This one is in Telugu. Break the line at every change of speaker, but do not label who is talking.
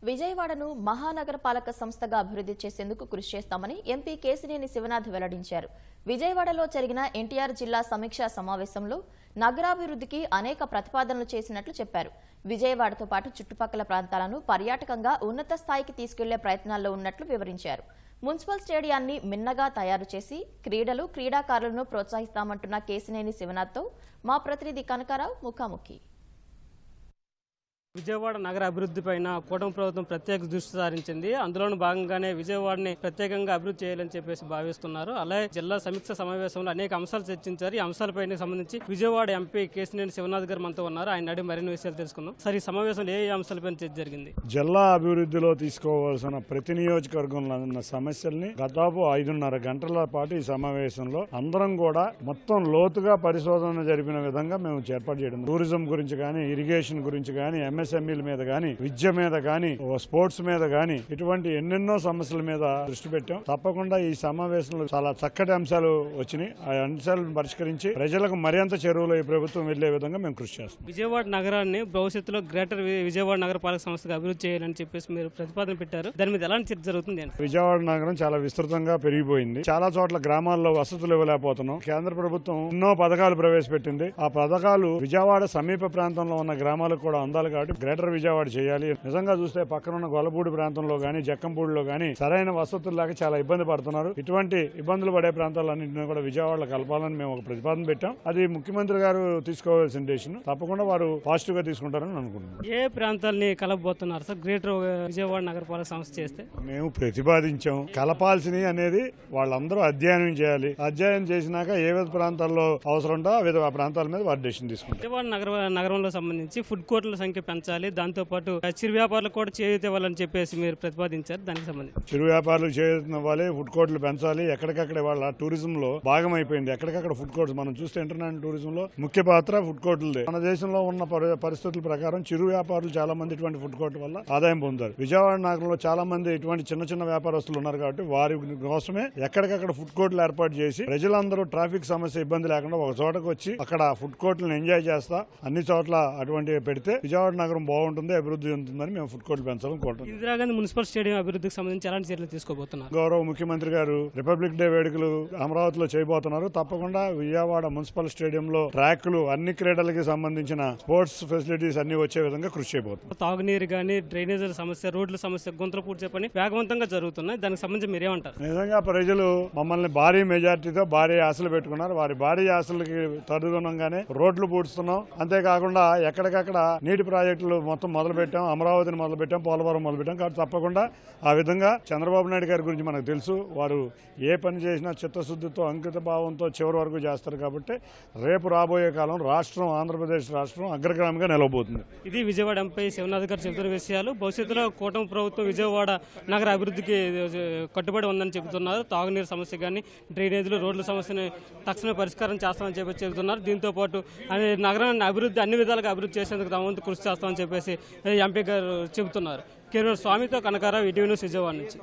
విజయవాడను మహానగరపాలక సంస్థగా అభివృద్ధి చేసేందుకు కృషి చేస్తామని ఎంపీ కేశినేని శివనాథ్ వెల్లడించారు. విజయవాడలో జరిగిన ఎన్టీఆర్ జిల్లా సమీక్షా సమావేశంలో నగరాభివృద్ధికి అనేక ప్రతిపాదనలు చేసినట్లు చెప్పారు. విజయవాడతో పాటు చుట్టుపక్కల ప్రాంతాలను పర్యాటకంగా ఉన్నత స్థాయికి తీసుకెళ్లే ప్రయత్నాల్లో ఉన్నట్లు వివరించారు. మున్సిపల్ స్టేడియాన్ని మిన్నగా తయారు చేసి క్రీడలు, క్రీడాకారులను ప్రోత్సహిస్తామంటున్న కేశినేని శివనాథ్తో మా ప్రతినిధి కనకారావు ముఖాముఖి.
విజయవాడ నగర అభివృద్ధి పైన కూటమి ప్రభుత్వం ప్రత్యేక దృష్టి సారించింది. అందులోని భాగంగానే విజయవాడని ప్రత్యేకంగా అభివృద్ధి చేయాలని చెప్పేసి భావిస్తున్నారు. అలాగే జిల్లా సమీక్ష సమావేశంలో అనేక అంశాలు చర్చించారు. ఈ అంశాలపైన సంబంధించి విజయవాడ ఎంపీ కేశినేని శివనాథ్ గారు మనతో ఉన్నారు. ఆయన అడిగి మరిన్ని విషయాలు తెలుసుకుందాం. సార్, ఈ సమావేశంలో ఏ అంశాలపైన చర్చ జరిగింది?
జిల్లా అభివృద్ధిలో తీసుకోవాల్సిన ప్రతి నియోజకవర్గంలో ఉన్న సమస్యల్ని దాదాపు 5.5 గంటల పాటు ఈ సమావేశంలో అందరం కూడా మొత్తం లోతుగా పరిశోధన జరిపిన విధంగా మేము ఏర్పాటు చేయడం. టూరిజం గురించి కానీ, ఇరిగేషన్ గురించి కానీ, ఎంఎస్ఎంఈల మీద గానీ, విద్య మీద గానీ, స్పోర్ట్స్ మీద గానీ, ఇటువంటి ఎన్నెన్నో సమస్యల మీద దృష్టి పెట్టాం. తప్పకుండా ఈ సమావేశంలో చాలా చక్కటి అంశాలు వచ్చినాయి. ఆ అంశాలను పరిష్కరించి ప్రజలకు మరింత చెరువులో ఈ ప్రభుత్వం వెళ్లే విధంగా మేము కృషి చేస్తాం.
విజయవాడ నగరాన్ని భవిష్యత్తులో గ్రేటర్ విజయవాడ నగరపాలక సంస్థగా అభివృద్ధి చేయాలని చెప్పేసి మీరు ప్రతిపాదన పెట్టారు. దాని మీద ఎలాంటి చర్చ జరుగుతుంది?
విజయవాడ నగరం చాలా విస్తృతంగా పెరిగిపోయింది. చాలా చోట్ల గ్రామాల్లో వసతులు ఇవ్వలేకపోతున్నాం. కేంద్ర ప్రభుత్వం ఎన్నో పథకాలు ప్రవేశపెట్టింది. ఆ పథకాలు విజయవాడ సమీప ప్రాంతంలో ఉన్న గ్రామాలకు కూడా అందాలి కాబట్టి గ్రేటర్ విజయవాడ చేయాలి. నిజంగా చూస్తే పక్కనున్న గొల్లపూడి ప్రాంతంలో గానీ, జక్కంపూడిలో గానీ సరైన వసతులు లేక చాలా ఇబ్బంది పడుతున్నారు. ఇటువంటి ఇబ్బందులు పడే ప్రాంతాలన్నింటినీ కూడా విజయవాడలో కలపాలని మేము ఒక ప్రతిపాదన పెట్టాం. అది ముఖ్యమంత్రి గారు తీసుకోవాల్సిన డెసిషన్. తప్పకుండా వారు పాజిటివ్ గా తీసుకుంటారని అనుకుంటున్నాం.
ఏ ప్రాంతాలని కలపబోతున్నారు సార్ గ్రేటర్ విజయవాడ నగరపాలక సంస్థ చేస్తే?
మేము ప్రతిపాదించాం. కలపాల్సినవి అనేది వాళ్ళందరూ అధ్యయనం చేయాలి. అధ్యయనం చేసినాక ఏ విధ ప్రాంతాల్లో అవసరం ఉందో ఆ ప్రాంతాల మీద వారి డెసిషన్ తీసుకుంటాం.
విజయవాడ నగరంలో సంబంధించి ఫుడ్ కోర్టుల సంఖ్య పెంచాలి, దాంతో పాటు చిరు వ్యాపారులకు కూడా చేయూత ఇవ్వాలని చెప్పేసి మీరు ప్రతిపాదించారు. దానికి సంబంధించి
చిరు వ్యాపారులకు చేయూత ఇవ్వాలి, ఫుడ్ కోర్టులు పెంచాలి. ఎక్కడికక్కడ వాళ్ళ టూరిజం లో భాగం అయిపోయింది. ఎక్కడికక్కడ ఫుడ్ కోర్ట్స్ మనం చూస్తే ఇంటర్నేషనల్ టూరిజం లో ముఖ్య పాత్ర ఫుడ్ కోర్టులదే. మన దేశంలో ఉన్న పరిస్థితుల ప్రకారం చిరు వ్యాపారులు చాలా మంది ఇటువంటి ఫుడ్ కోర్టు వల్ల ఆదాయం పొందారు. విజయవాడ నగరంలో చాలా మంది ఇటువంటి చిన్న చిన్న వ్యాపారస్తులు ఉన్నారు కాబట్టి వారి కోసమే ఎక్కడికక్కడ ఫుడ్ కోర్టులు ఏర్పాటు చేసి ప్రజలందరూ ట్రాఫిక్ సమస్య ఇబ్బంది లేకుండా ఒక చోటకు వచ్చి అక్కడ ఫుడ్ కోర్టులను ఎంజాయ్ చేస్తా అన్ని చోట్ల అటువంటి పెడితే విజయవాడ నగరం బాగుంటుంది, అభివృద్ధి ఉంటుందని మేము ఫుడ్ కోర్టు పెంచాలని కోరుతున్నాం.
ఇందిరాగాంధీ మున్సిపల్ స్టేడియం అభివృద్ధికి సంబంధించి ఎలాంటి చర్యలు తీసుకోబోతున్నారు?
గౌరవ ముఖ్యమంత్రి గారు రిపబ్లిక్ డే వేడుకలు అమరావతిలో చేయబోతున్నారు. తప్పకుండా విజయవాడ మున్సిపల్ స్టేడియంలో ట్రాక్లు, అన్ని క్రీడలకి సంబంధించిన స్పోర్ట్స్ ఫెసిలిటీస్ అన్ని వచ్చే విధంగా కృషి చేయబోతున్నారు.
తాగునీరు గానీ, డ్రైనేజీల సమస్య, రోడ్ల సమస్య, గుంతలు పూర్తి చెప్పని వేగవంతంగా జరుగుతున్నాయి. దానికి సంబంధించి మీరేమంటారు?
నిజంగా ప్రజలు మమ్మల్ని భారీ మెజార్టీతో భారీ ఆశలు పెట్టుకున్నారు. వారి భారీ ఆశలకి తదుగుణంగానే రోడ్లు పూడుస్తున్నాం. అంతేకాకుండా ఎక్కడికక్కడ నీటి ప్రాజెక్టులు మొత్తం మొదలు పెట్టాం. అమరావతిని మొదలు పెట్టాం, పోలవరం మొదలు పెట్టాం. కాబట్టి తప్పకుండా ఆ విధంగా చంద్రబాబు నాయుడు గారి గురించి మనకు తెలుసు. వారు ఏ పని చేసినా చిత్తశుద్ధితో, అంకిత భావంతో చివరి వరకు చేస్తారు. కాబట్టి రేపు రాబోయే కాలం రాష్ట్రం, ఆంధ్రప్రదేశ్ రాష్ట్రం అగ్రగామిగా నిలవబోతుంది.
ఇది విజయవాడ ఎంపీ శివనాథ్ గారు చెబుతున్న విషయాలు. భవిష్యత్తులో కూటమి ప్రభుత్వం విజయవాడ నగర అభివృద్ధికి కట్టుబడి ఉందని చెబుతున్నారు. తాగునీరు సమస్య కానీ, డ్రైనేజీలు, రోడ్ల సమస్యని తక్షణ పరిష్కారం చేస్తామని చెప్పి చెబుతున్నారు. దీంతో పాటు నగరాన్ని అన్ని విధాలుగా అభివృద్ధి చేసేందుకు తమ వంతు కృషి చేస్తామని చెప్పేసి ఎంపీ గారు చెబుతున్నారు. కేవలం స్వామితో కనకారావు, ఈటీవీ న్యూస్, విజయవాడ నుంచి.